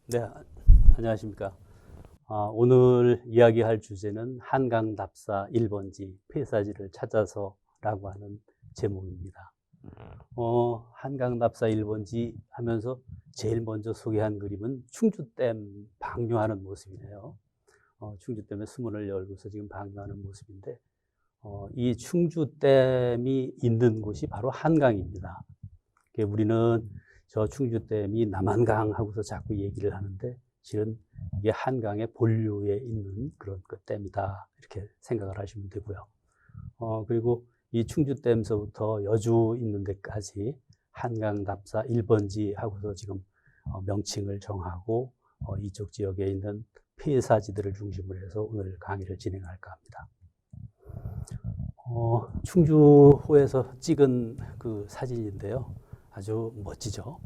네, 안녕하십니까. 오늘 이야기할 주제는 한강답사 1번지 폐사지를 찾아서라고 하는 제목입니다. 한강답사 1번지 하면서 제일 먼저 소개한 그림은 충주댐 방류하는 모습이네요. 충주댐에 수문을 열고서 지금 방류하는 모습인데, 이 충주댐이 있는 곳이 바로 한강입니다. 우리는 저 충주댐이 남한강 하고서 자꾸 얘기를 하는데 실은 이게 한강의 본류에 있는 그런 그 댐이다 이렇게 생각을 하시면 되고요. 그리고 이 충주댐서부터 여주 있는 데까지 한강답사 1번지 하고서 지금 명칭을 정하고 이쪽 지역에 있는 폐사지들을 중심으로 해서 오늘 강의를 진행할까 합니다. 충주호에서 찍은 그 사진인데요. 아주 멋지죠.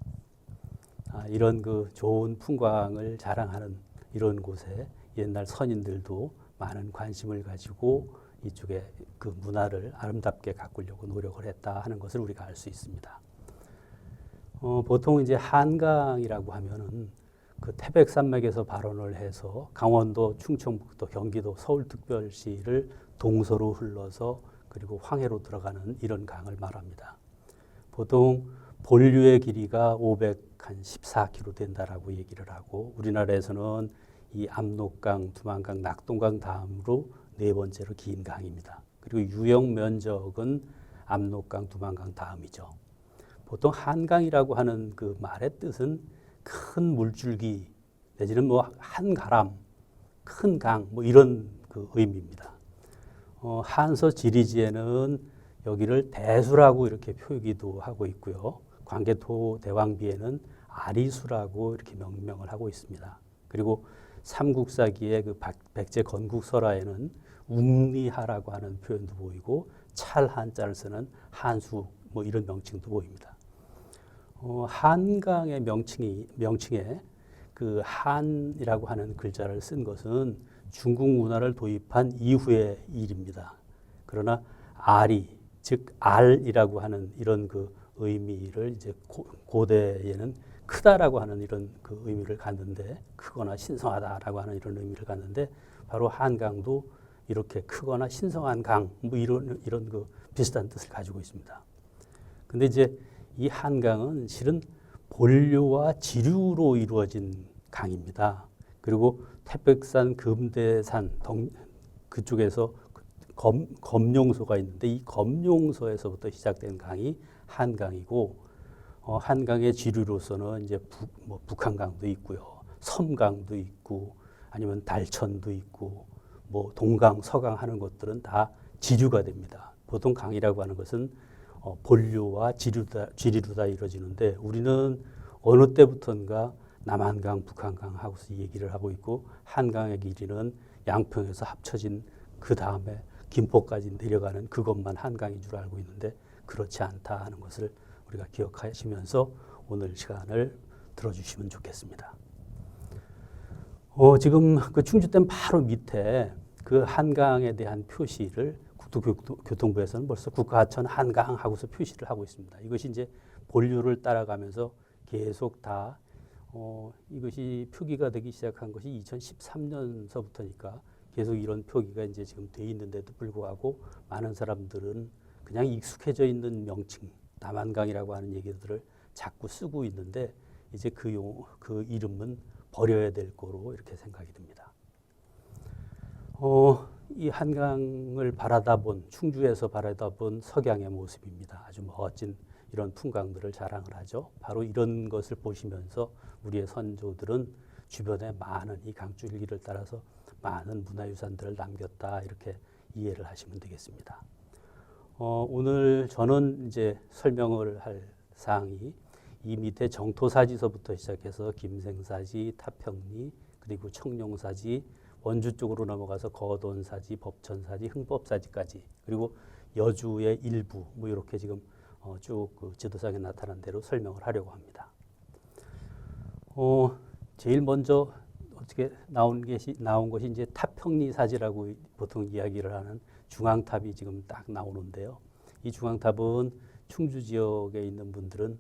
이런 그 좋은 풍광을 자랑하는 이런 곳에 옛날 선인들도 많은 관심을 가지고 이쪽에 그 문화를 아름답게 가꾸려고 노력을 했다 하는 것을 우리가 알 수 있습니다. 보통 이제 한강이라고 하면은 그 태백산맥에서 발원을 해서 강원도, 충청북도, 경기도, 서울특별시를 동서로 흘러서 그리고 황해로 들어가는 이런 강을 말합니다. 보통 본류의 길이가 514km 된다라고 얘기를 하고 우리나라에서는 이 압록강, 두만강, 낙동강 다음으로 네 번째로 긴 강입니다. 그리고 유역 면적은 압록강, 두만강 다음이죠. 보통 한강이라고 하는 그 말의 뜻은 큰 물줄기 내지는 뭐 한가람, 큰 강 뭐 이런 그 의미입니다. 한서 지리지에는 여기를 대수라고 이렇게 표기도 하고 있고요. 광개토 대왕비에는 아리수라고 이렇게 명명을 하고 있습니다. 그리고 삼국사기의 그 백제 건국설화에는 웅리하라고 하는 표현도 보이고 찰한자를 쓰는 한수 뭐 이런 명칭도 보입니다. 한강의 명칭에 그 한이라고 하는 글자를 쓴 것은 중국 문화를 도입한 이후의 일입니다. 그러나 알이 즉 알이라고 하는 이런 그 의미를 이제 고대에는 크다라고 하는 이런 그 의미를 갖는데 크거나 신성하다라고 하는 이런 의미를 갖는데 바로 한강도 이렇게 크거나 신성한 강 뭐 이런 그 비슷한 뜻을 가지고 있습니다. 근데 이제 이 한강은 실은 본류와 지류로 이루어진 강입니다. 그리고 태백산, 금대산 그쪽에서 검룡소가 있는데 이 검룡소에서부터 시작된 강이 한강이고 한강의 지류로서는 이제 북한강도 있고요, 섬강도 있고 아니면 달천도 있고 뭐 동강, 서강 하는 것들은 다 지류가 됩니다. 보통 강이라고 하는 것은 본류와 지리로 다 이루어지는데 우리는 어느 때부턴가 남한강, 북한강 하고서 얘기를 하고 있고 한강의 길이는 양평에서 합쳐진 그 다음에 김포까지 내려가는 그것만 한강인 줄 알고 있는데 그렇지 않다 하는 것을 우리가 기억하시면서 오늘 시간을 들어주시면 좋겠습니다. 지금 그 충주댐 바로 밑에 그 한강에 대한 표시를 국토교통부에서는 벌써 국가하천 한강 하고서 표시를 하고 있습니다. 이것이 이제 본류를 따라가면서 계속 다 이것이 표기가 되기 시작한 것이 2013년서부터니까 계속 이런 표기가 이제 지금 돼 있는데도 불구하고 많은 사람들은 그냥 익숙해져 있는 명칭, 남한강이라고 하는 얘기들을 자꾸 쓰고 있는데 이제 그 이름은 버려야 될 거로 이렇게 생각이 듭니다. 이 한강을 충주에서 바라다본 석양의 모습입니다. 아주 멋진 이런 풍광들을 자랑을 하죠. 바로 이런 것을 보시면서 우리의 선조들은 주변에 많은 이 강줄기를 따라서 많은 문화유산들을 남겼다 이렇게 이해를 하시면 되겠습니다. 오늘 저는 이제 설명을 할 사항이 이 밑에 정토사지서부터 시작해서 김생사지, 타평리, 그리고 청룡사지, 원주 쪽으로 넘어가서 거돈사지, 법천사지, 흥법사지까지 그리고 여주의 일부 뭐 이렇게 지금 쭉 그 지도상에 나타난 대로 설명을 하려고 합니다. 제일 먼저 어떻게 나온 것이 이제 타평리 사지라고 보통 이야기를 하는 중앙탑이 지금 딱 나오는데요. 이 중앙탑은 충주 지역에 있는 분들은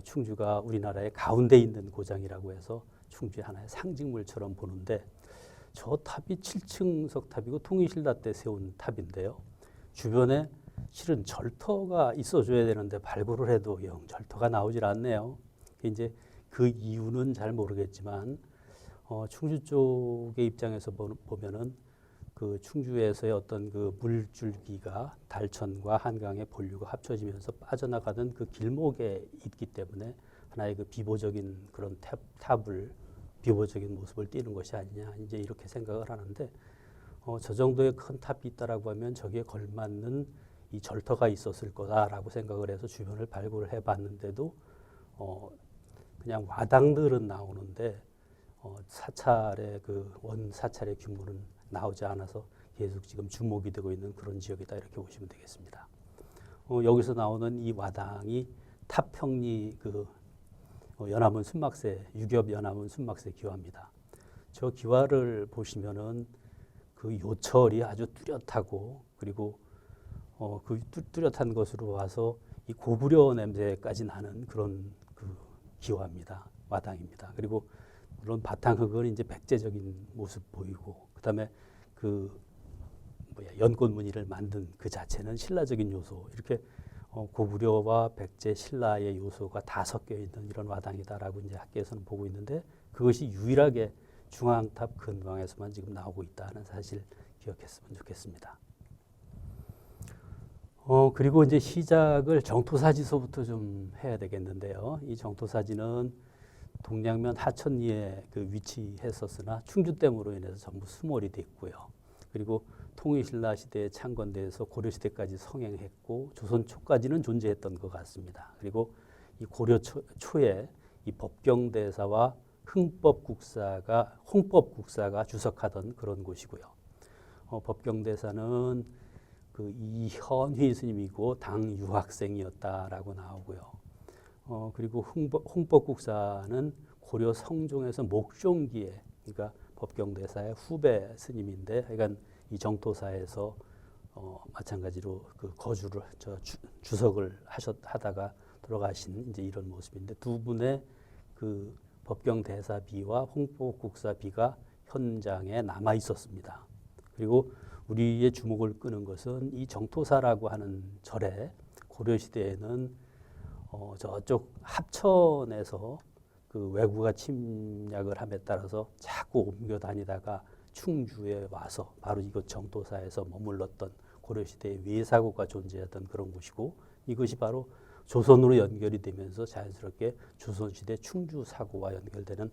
충주가 우리나라의 가운데 있는 고장이라고 해서 충주의 하나의 상징물처럼 보는데 저 탑이 7층 석탑이고 통일신라 때 세운 탑인데요. 주변에 실은 절터가 있어줘야 되는데 발굴을 해도 영 절터가 나오질 않네요. 이제 그 이유는 잘 모르겠지만 충주 쪽의 입장에서 보면은 그 충주에서의 어떤 그 물줄기가 달천과 한강의 본류가 합쳐지면서 빠져나가는 그 길목에 있기 때문에 하나의 그 비보적인 그런 탑을 비보적인 모습을 띠는 것이 아니냐 이제 이렇게 생각을 하는데 저 정도의 큰 탑이 있다라고 하면 저기에 걸맞는 이 절터가 있었을 거다라고 생각을 해서 주변을 발굴을 해봤는데도 그냥 와당들은 나오는데 사찰의 그 원 사찰의 규모는 나오지 않아서 계속 지금 주목이 되고 있는 그런 지역이다 이렇게 보시면 되겠습니다. 여기서 나오는 이 와당이 탑평리 그 연암은 순막새 유겹 연암은 순막새 기와입니다. 저 기와를 보시면은 그 요철이 아주 뚜렷하고 그리고 그 뚜렷한 것으로 와서 이 고구려 냄새까지 나는 그런 그 기와입니다. 와당입니다. 그리고 물론 바탕흙은 이제 백제적인 모습 보이고 그다음에 그 연꽃 무늬를 만든 그 자체는 신라적인 요소 이렇게 고구려와 백제 신라의 요소가 다 섞여 있는 이런 와당이다라고 이제 학계에서는 보고 있는데 그것이 유일하게 중앙탑 근방에서만 지금 나오고 있다는 사실 기억했으면 좋겠습니다. 그리고 이제 시작을 정토사지서부터 좀 해야 되겠는데요. 이 정토사지는 동양면 하천리에 그 위치했었으나 충주댐으로 인해서 전부 수몰이 됐고요. 그리고 통일신라 시대에 창건돼서 고려시대까지 성행했고 조선 초까지는 존재했던 것 같습니다. 그리고 이 고려 초에 이 법경대사와 홍법국사가 주석하던 그런 곳이고요. 법경대사는 그 이현휘 스님이고 당 유학생이었다라고 나오고요. 그리고 홍법국사는 고려 성종에서 목종기에 그러니까 법경대사의 후배 스님인데 하여간 이 정토사에서 마찬가지로 그 거주를 주석을 하다가 돌아가신 이제 이런 모습인데 두 분의 그 법경대사비와 홍법국사비가 현장에 남아 있었습니다. 그리고 우리의 주목을 끄는 것은 이 정토사라고 하는 절에 고려시대에는 저쪽 합천에서 그 왜구가 침략을 함에 따라서 자꾸 옮겨 다니다가 충주에 와서 바로 이곳 정토사에서 머물렀던 고려시대의 외사고가 존재하던 그런 곳이고 이것이 바로 조선으로 연결이 되면서 자연스럽게 조선시대 충주사고와 연결되는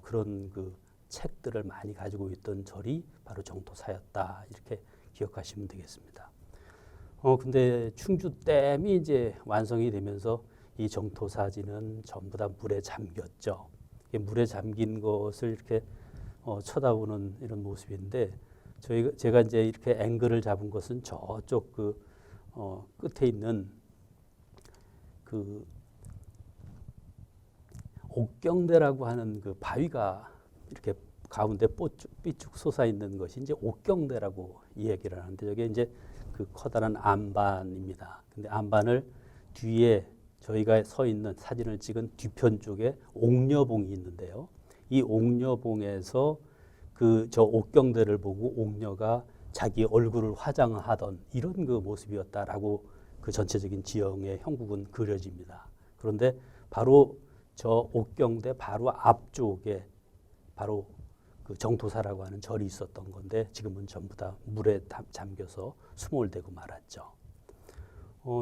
그런 그 책들을 많이 가지고 있던 절이 바로 정토사였다 이렇게 기억하시면 되겠습니다. 근데 충주댐이 이제 완성이 되면서 이 정토사지는 전부 다 물에 잠겼죠. 물에 잠긴 것을 이렇게 쳐다보는 이런 모습인데 제가 이제 이렇게 앵글을 잡은 것은 저쪽 그 끝에 있는 그 옥경대라고 하는 그 바위가 이렇게 가운데 삐쭉 솟아 있는 것이 이제 옥경대라고 이야기를 하는데 저게 이제 그 커다란 안반입니다. 근데 안반을 뒤에 저희가 서 있는 사진을 찍은 뒤편 쪽에 옥녀봉이 있는데요. 이 옥녀봉에서 그 저 옥경대를 보고 옥녀가 자기 얼굴을 화장하던 이런 그 모습이었다라고 그 전체적인 지형의 형국은 그려집니다. 그런데 바로 저 옥경대 바로 앞쪽에 바로 그 정토사라고 하는 절이 있었던 건데 지금은 전부 다 물에 잠겨서 수몰되고 말았죠.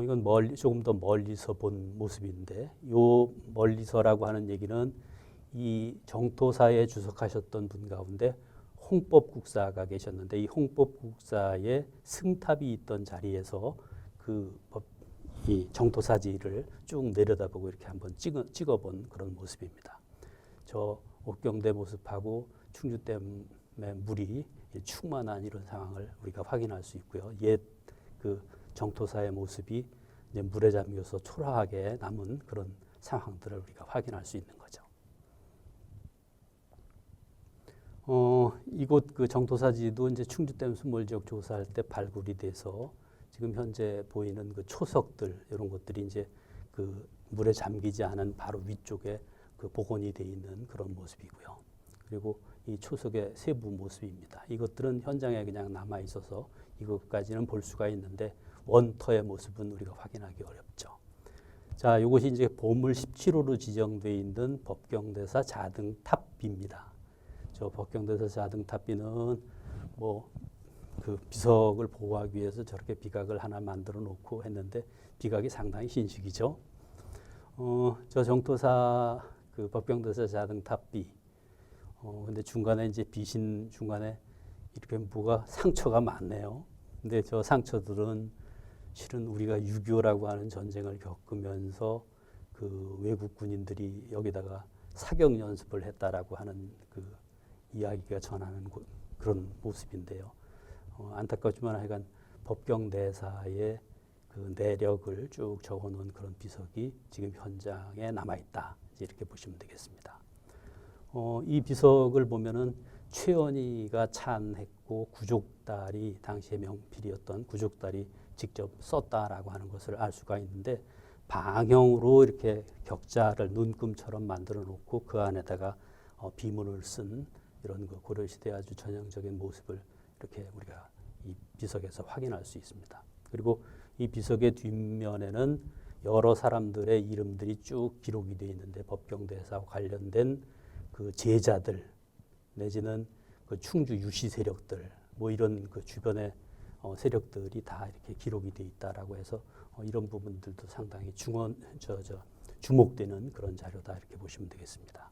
이건 조금 더 멀리서 본 모습인데 요 멀리서라고 하는 얘기는 이 정토사에 주석하셨던 분 가운데 홍법국사가 계셨는데 이 홍법국사의 승탑이 있던 자리에서 이 정토사지를 쭉 내려다보고 이렇게 한번 찍어본 그런 모습입니다. 저 옥경대 모습하고 충주댐의 물이 충만한 이런 상황을 우리가 확인할 수 있고요. 옛 그 정토사의 모습이 이제 물에 잠겨서 초라하게 남은 그런 상황들을 우리가 확인할 수 있는 거죠. 이곳 그 정토사지도 이제 충주댐 수몰지역 조사할 때 발굴이 돼서 지금 현재 보이는 그 초석들 이런 것들이 이제 그 물에 잠기지 않은 바로 위쪽에 그 그 복원이 되어 있는 그런 모습이고요. 그리고 이 초석의 세부 모습입니다. 이것들은 현장에 그냥 남아 있어서 이것까지는 볼 수가 있는데 원터의 모습은 우리가 확인하기 어렵죠. 자, 이것이 이제 보물 17호로 지정되어 있는 법경대사 자등탑비입니다. 저 법경대사 자등탑비는 뭐 그 비석을 보호하기 위해서 저렇게 비각을 하나 만들어 놓고 했는데 비각이 상당히 신식이죠. 저 정토사 그 법경대사 자등탑비. 근데 중간에 이제 비신 중간에 이렇게 뭐가 상처가 많네요. 근데 저 상처들은 실은 우리가 6.25라고 하는 전쟁을 겪으면서 그 외국 군인들이 여기다가 사격 연습을 했다라고 하는 그 이야기가 전하는 그런 모습인데요. 안타깝지만 하여간 법경대사의 그 내력을 쭉 적어놓은 그런 비석이 지금 현장에 남아있다. 이렇게 보시면 되겠습니다. 이 비석을 보면은 최연희가 찬했고 구족달이 당시의 명필이었던 구족달이 직접 썼다라고 하는 것을 알 수가 있는데 방형으로 이렇게 격자를 눈금처럼 만들어 놓고 그 안에다가 비문을 쓴 이런 그 고려시대 아주 전형적인 모습을 이렇게 우리가 이 비석에서 확인할 수 있습니다. 그리고 이 비석의 뒷면에는 여러 사람들의 이름들이 쭉 기록이 되어 있는데 법경대사와 관련된 그 제자들 내지는 그 충주 유시 세력들 뭐 이런 그 주변의 세력들이 다 이렇게 기록이 되어 있다라고 해서 이런 부분들도 상당히 주목되는 그런 자료다 이렇게 보시면 되겠습니다.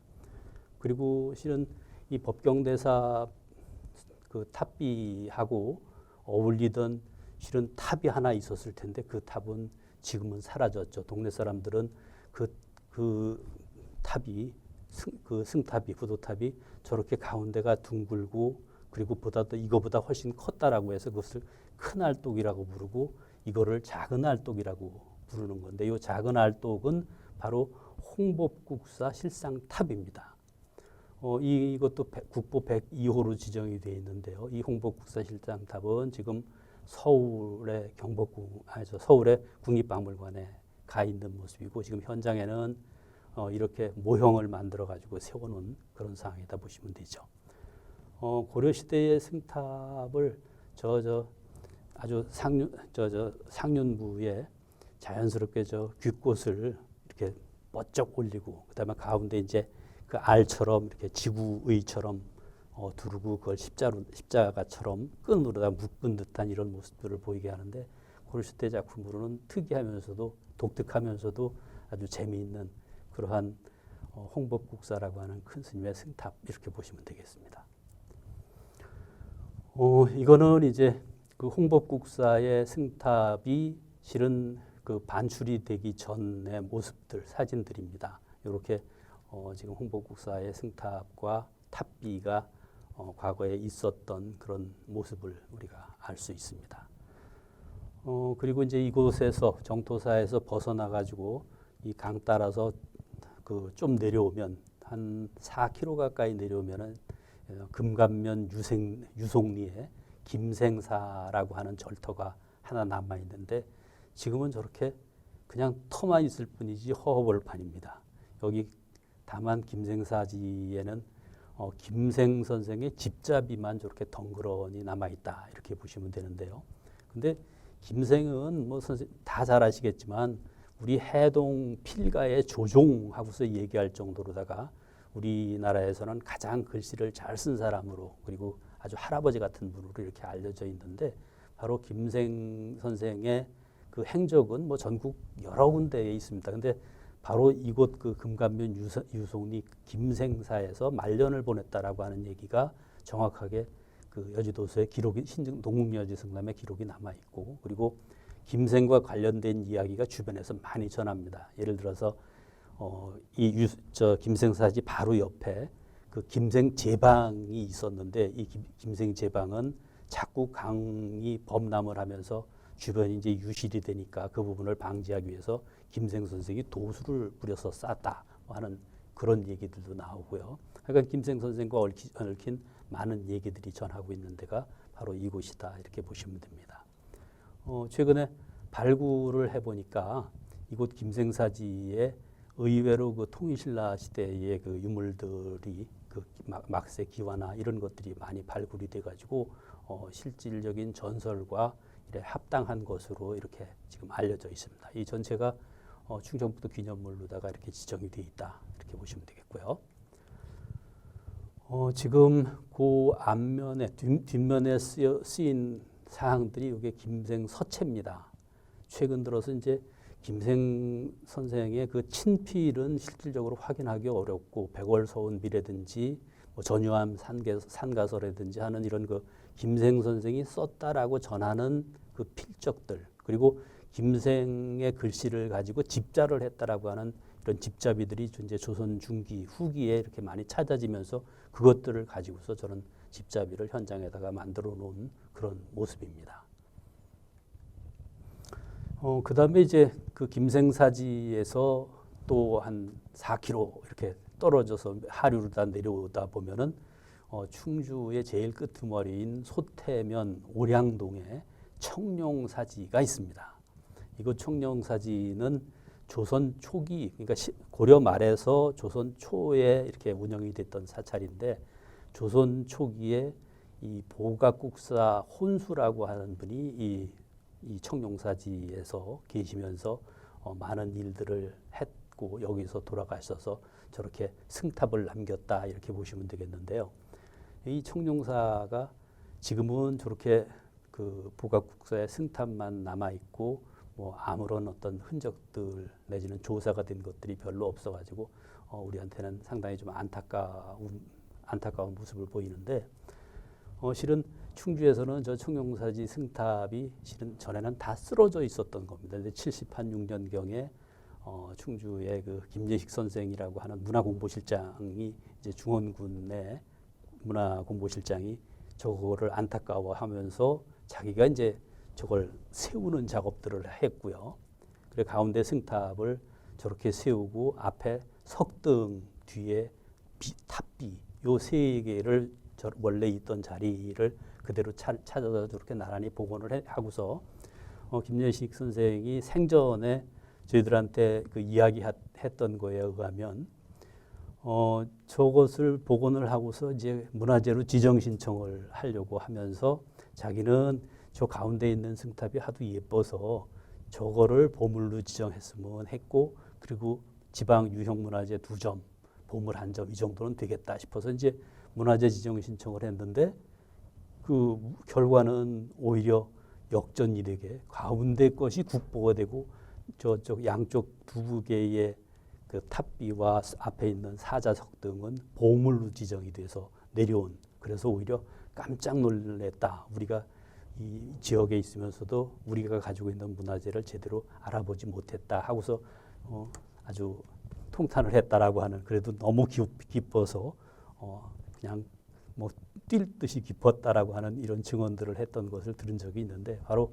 그리고 실은 이 법경대사 그 탑비하고 어울리던 실은 탑이 하나 있었을 텐데 그 탑은 지금은 사라졌죠. 동네 사람들은 그 탑이 그 승탑이 부도탑이 저렇게 가운데가 둥글고 그리고 이거보다 훨씬 컸다라고 해서 그것을 큰 알똑이라고 부르고 이거를 작은 알똑이라고 부르는 건데 이 작은 알똑은 바로 홍법국사 실상탑입니다. 이것도 국보 102호로 지정이 되어 있는데요. 이 홍법국사 실상탑은 지금 서울의 서울의 국립박물관에 가 있는 모습이고 지금 현장에는 이렇게 모형을 만들어 가지고 세워놓은 그런 상황이다 보시면 되죠. 고려시대의 승탑을 아주 상륜부에 자연스럽게 자연스럽게 이렇게 번쩍 올리고 그다음에 가운데 이제 그 알처럼 이렇게 지구의처럼 두르고 그걸 십자가처럼 끈으로다 묶은 듯한 이런 모습들을 보이게 하는데 고려시대 작품으로는 특이하면서도 독특하면서도 아주 재미있는 그러한 홍법국사라고 하는 큰 스님의 승탑 이렇게 보시면 되겠습니다. 이거는 이제 그 홍법국사의 승탑이 실은 그 반출이 되기 전의 모습들 사진들입니다. 이렇게 지금 홍법국사의 승탑과 탑비가 과거에 있었던 그런 모습을 우리가 알 수 있습니다. 그리고 이제 이곳에서 정토사에서 벗어나 가지고 이 강 따라서 그 좀 내려오면 한 4km 가까이 내려오면은 금감면 유송리에 김생사라고 하는 절터가 하나 남아 있는데 지금은 저렇게 그냥 터만 있을 뿐이지 허허벌판입니다. 여기 다만 김생사지에는 김생 선생의 집잡이만 저렇게 덩그러니 남아 있다 이렇게 보시면 되는데요. 근데 김생은 뭐 선생 다 잘 아시겠지만 우리 해동 필가의 조종하고서 얘기할 정도로다가 우리나라에서는 가장 글씨를 잘 쓴 사람으로 그리고 아주 할아버지 같은 분으로 이렇게 알려져 있는데 바로 김생 선생의 그 행적은 뭐 전국 여러 군데에 있습니다. 근데 바로 이곳 그 금감면 유송리 김생사에서 말년을 보냈다라고 하는 얘기가 정확하게 그 여지도서의 기록이 동국여지승남의 기록이 남아 있고 그리고 김생과 관련된 이야기가 주변에서 많이 전합니다. 예를 들어서 김생사지 바로 옆에 그 김생 제방이 있었는데 이 김생 제방은 자꾸 강이 범람을 하면서 주변이 이제 유실이 되니까 그 부분을 방지하기 위해서 김생 선생이 도수를 뿌려서 쌌다 하는 그런 얘기들도 나오고요. 그러니까 김생 선생과 얽힌 많은 얘기들이 전하고 있는 데가 바로 이곳이다 이렇게 보시면 됩니다. 최근에 발굴을 해보니까 이곳 김생사지에 의외로 그 통일신라 시대의 그 유물들이 그 막세 기와나 이런 것들이 많이 발굴이 돼가지고 실질적인 전설과 이래 합당한 것으로 이렇게 지금 알려져 있습니다. 이 전체가 충청북도 기념물로다가 이렇게 지정이 되어 있다 이렇게 보시면 되겠고요. 지금 그 앞면에 뒷면에 쓰인 사항들이 이게 김생 서체입니다. 최근 들어서 이제 김생 선생의 그 친필은 실질적으로 확인하기 어렵고 백월서운비라든지 뭐 전유함 산가서라든지 하는 이런 그 김생 선생이 썼다라고 전하는 그 필적들, 그리고 김생의 글씨를 가지고 집자를 했다라고 하는 이런 집자비들이 이제 조선 중기 후기에 이렇게 많이 찾아지면서 그것들을 가지고서 저는 집자비를 현장에다가 만들어 놓은 그런 모습입니다. 그 다음에 이제 그 김생사지에서 또 한 4km 이렇게 떨어져서 하류로 다 내려오다 보면은 충주의 제일 끄트머리인 소태면 오량동에 청룡사지가 있습니다. 이곳 청룡사지는 조선 초기, 그러니까 고려 말에서 조선 초에 이렇게 운영이 됐던 사찰인데, 조선 초기에 이 보각국사 혼수라고 하는 분이 이 청룡사지에서 계시면서 많은 일들을 했고 여기서 돌아가셔서 저렇게 승탑을 남겼다 이렇게 보시면 되겠는데요. 이 청룡사가 지금은 저렇게 그 보각국사의 승탑만 남아 있고 뭐 아무런 어떤 흔적들 내지는 조사가 된 것들이 별로 없어가지고 우리한테는 상당히 좀 안타까운 모습을 보이는데, 실은 충주에서는 저 청룡사지 승탑이 실은 전에는 다 쓰러져 있었던 겁니다. 근데 78~6년경에 충주의 그 김재식 선생이라고 하는 문화공보실장이 이제 중원군의 문화공보실장이 저거를 안타까워하면서 자기가 이제 저걸 세우는 작업들을 했고요. 그래 가운데 승탑을 저렇게 세우고 앞에 석등 뒤에 탑비 요 세 개를 원래 있던 자리를 그대로 찾아서 저렇게 나란히 복원을 하고서 김재식 선생이 생전에 저희들한테 그 이야기했던 거에 의하면 저것을 복원을 하고서 이제 문화재로 지정 신청을 하려고 하면서 자기는 저 가운데 있는 승탑이 하도 예뻐서 저거를 보물로 지정했으면 했고, 그리고 지방 유형문화재 2점, 보물 1점 이 정도는 되겠다 싶어서 이제 문화재 지정 신청을 했는데 그 결과는 오히려 역전이 되게 가운데 것이 국보가 되고 저쪽 양쪽 두 개의 그 탑비와 앞에 있는 사자석 등은 보물로 지정이 돼서 내려온, 그래서 오히려 깜짝 놀랐다. 우리가 이 지역에 있으면서도 우리가 가지고 있는 문화재를 제대로 알아보지 못했다 하고서 아주 통탄을 했다라고 하는, 그래도 너무 기뻐서 그냥 뭐 뛸 듯이 기뻤다라고 하는 이런 증언들을 했던 것을 들은 적이 있는데, 바로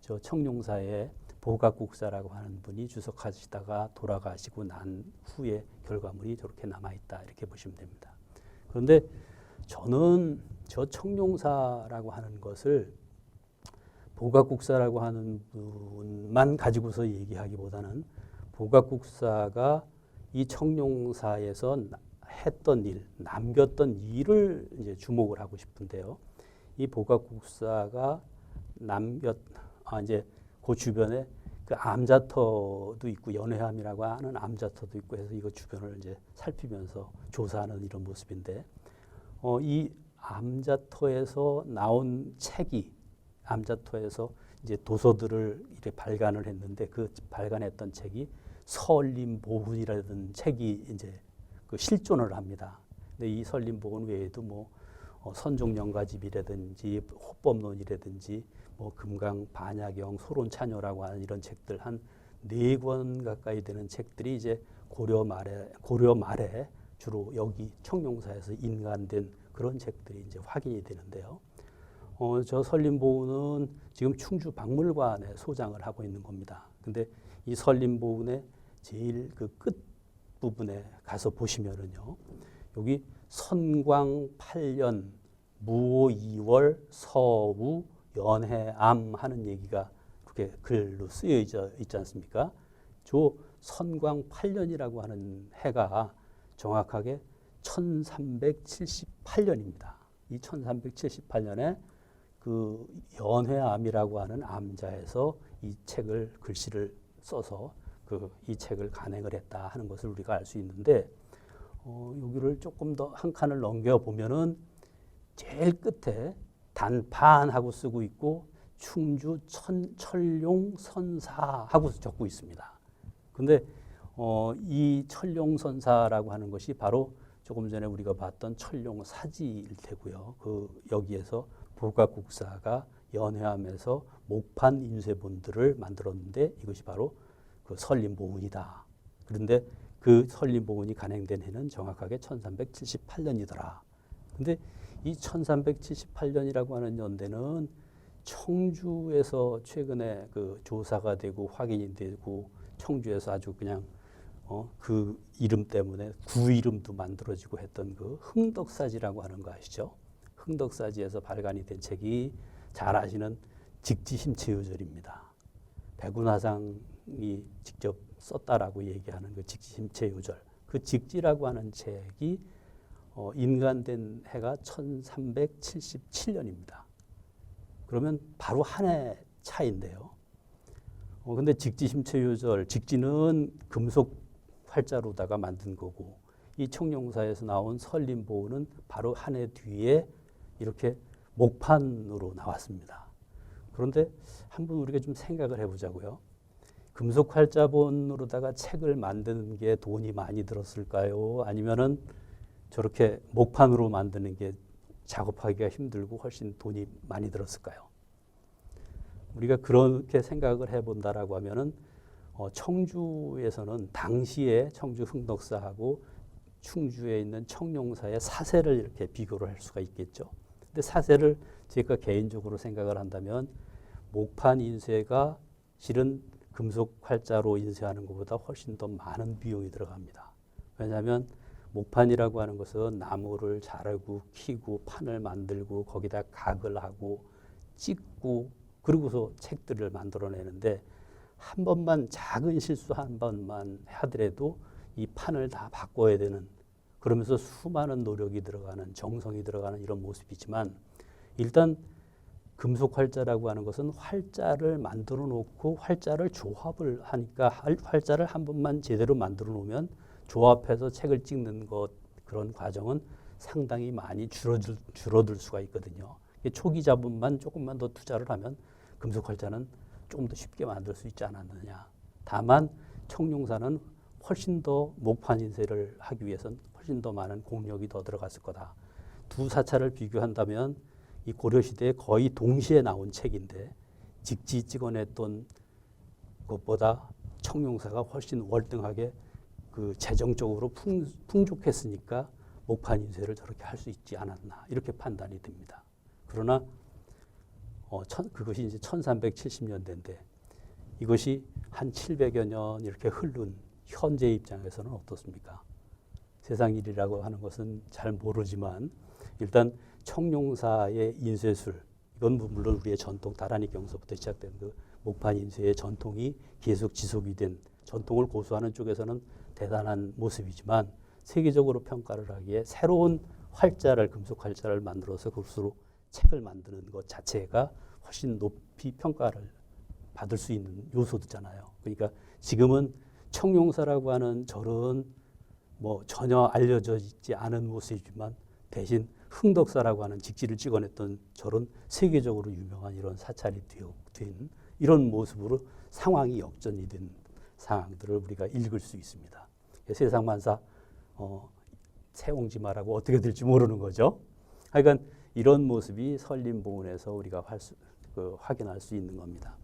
저 청룡사의 보각국사라고 하는 분이 주석하시다가 돌아가시고 난 후에 결과물이 저렇게 남아있다 이렇게 보시면 됩니다. 그런데 저는 저 청룡사라고 하는 것을 보각국사라고 하는 분만 가지고서 얘기하기보다는 보각국사가 이 청룡사에서 했던 일, 남겼던 일을 이제 주목을 하고 싶은데요. 이 보각국사가 이제 그 주변에 그 암자터도 있고 연회함이라고 하는 암자터도 있고 해서 이거 주변을 이제 살피면서 조사하는 이런 모습인데, 이 암자터에서 나온 책이, 암자터에서 이제 도서들을 이렇게 발간을 했는데 그 발간했던 책이 설림보훈이라는 책이 이제 그 실존을 합니다. 근데 이 설림보훈 외에도 뭐 선종영가집이라든지 호법론이라든지 뭐 금강 반야경 소론찬요라고 하는 이런 책들 한 4권 가까이 되는 책들이 이제 고려 말에 주로 여기 청룡사에서 인간된 그런 책들이 이제 확인이 되는데요. 저 설림보훈은 지금 충주 박물관에 소장을 하고 있는 겁니다. 근데 이 설림보훈의 제일 그 끝 부분에 가서 보시면은요, 여기 선광 8년 무오 2월 서우 연해암 하는 얘기가 그렇게 글로 쓰여 있지 않습니까? 저 선광 8년이라고 하는 해가 정확하게 1378년입니다. 이 1378년에 그 연회암이라고 하는 암자에서 이 책을 글씨를 써서 이 책을 간행을 했다 하는 것을 우리가 알 수 있는데 여기를 조금 더 한 칸을 넘겨 보면은 제일 끝에 단판하고 쓰고 있고 충주 철룡 선사하고 적고 있습니다. 근데 이 철룡 선사라고 하는 것이 바로 조금 전에 우리가 봤던 철룡 사지일 테고요. 여기에서 보각국사가 연회암에서 목판 인쇄본들을 만들었는데 이것이 바로 그 설림보훈이다. 그런데 그 설림보훈이 간행된 해는 정확하게 1378년이더라. 근데 이 1378년이라고 하는 연대는 청주에서 최근에 그 조사가 되고 확인이 되고 청주에서 아주 그냥 그 이름 때문에 구 이름도 만들어지고 했던 그 흥덕사지라고 하는 거 아시죠? 흥덕사지에서 발간이 된 책이 잘 아시는 직지심체요절입니다. 백운화상이 직접 썼다라고 얘기하는 그 직지심체요절. 그 직지라고 하는 책이 인간된 해가 1377년입니다. 그러면 바로 한 해 차인데요. 근데 직지심체요절, 직지는 금속 활자로다가 만든 거고 이 청룡사에서 나온 설림보훈은 바로 한 해 뒤에 이렇게 목판으로 나왔습니다. 그런데 한번 우리가 좀 생각을 해보자고요. 금속 활자본으로다가 책을 만드는 게 돈이 많이 들었을까요? 아니면은 저렇게 목판으로 만드는 게 작업하기가 힘들고 훨씬 돈이 많이 들었을까요? 우리가 그렇게 생각을 해본다라고 하면은 청주에서는 당시에 청주 흥덕사하고 충주에 있는 청룡사의 사세를 이렇게 비교를 할 수가 있겠죠. 근데 사세를 제가 개인적으로 생각을 한다면 목판 인쇄가 실은 금속 활자로 인쇄하는 것보다 훨씬 더 많은 비용이 들어갑니다. 왜냐하면 목판이라고 하는 것은 나무를 자르고 키고 판을 만들고 거기다 각을 하고 찍고 그러고서 책들을 만들어내는데 한 번만 작은 실수 한 번만 하더라도 이 판을 다 바꿔야 되는 그러면서 수많은 노력이 들어가는 정성이 들어가는 이런 모습이지만 일단 금속 활자라고 하는 것은 활자를 만들어 놓고 활자를 조합을 하니까 활자를 한 번만 제대로 만들어 놓으면 조합해서 책을 찍는 것 그런 과정은 상당히 많이 줄어들 수가 있거든요. 초기 자본만 조금만 더 투자를 하면 금속 활자는 조금 더 쉽게 만들 수 있지 않았느냐. 다만 청룡사는 훨씬 더 목판 인쇄를 하기 위해서는 훨씬 더 많은 공력이 더 들어갔을 거다. 두 사찰을 비교한다면 이 고려시대에 거의 동시에 나온 책인데 직지 찍어냈던 것보다 청룡사가 훨씬 월등하게 그 재정적으로 풍족했으니까 목판 인쇄를 저렇게 할 수 있지 않았나 이렇게 판단이 됩니다. 그러나 그것이 이제 1370년대인데 이것이 한 700여 년 이렇게 흐른 현재 입장에서는 어떻습니까? 세상 일이라고 하는 것은 잘 모르지만 일단 청룡사의 인쇄술 이건 물론 우리의 전통 다라니 경서부터 시작된 그 목판 인쇄의 전통이 계속 지속이 된 전통을 고수하는 쪽에서는 대단한 모습이지만 세계적으로 평가를 하기에 새로운 활자를 금속 활자를 만들어서 그것으로 책을 만드는 것 자체가 훨씬 높이 평가를 받을 수 있는 요소잖아요. 그러니까 지금은 청룡사라고 하는 절은 뭐 전혀 알려져 있지 않은 모습이지만 대신 흥덕사라고 하는 직지를 찍어냈던 절은 세계적으로 유명한 이런 사찰이 된 이런 모습으로 상황이 역전이 된 상황들을 우리가 읽을 수 있습니다. 세상만사 새옹지마라고 어떻게 될지 모르는 거죠. 하여간 이런 모습이 설림보훈에서 우리가 확인할 수 있는 겁니다.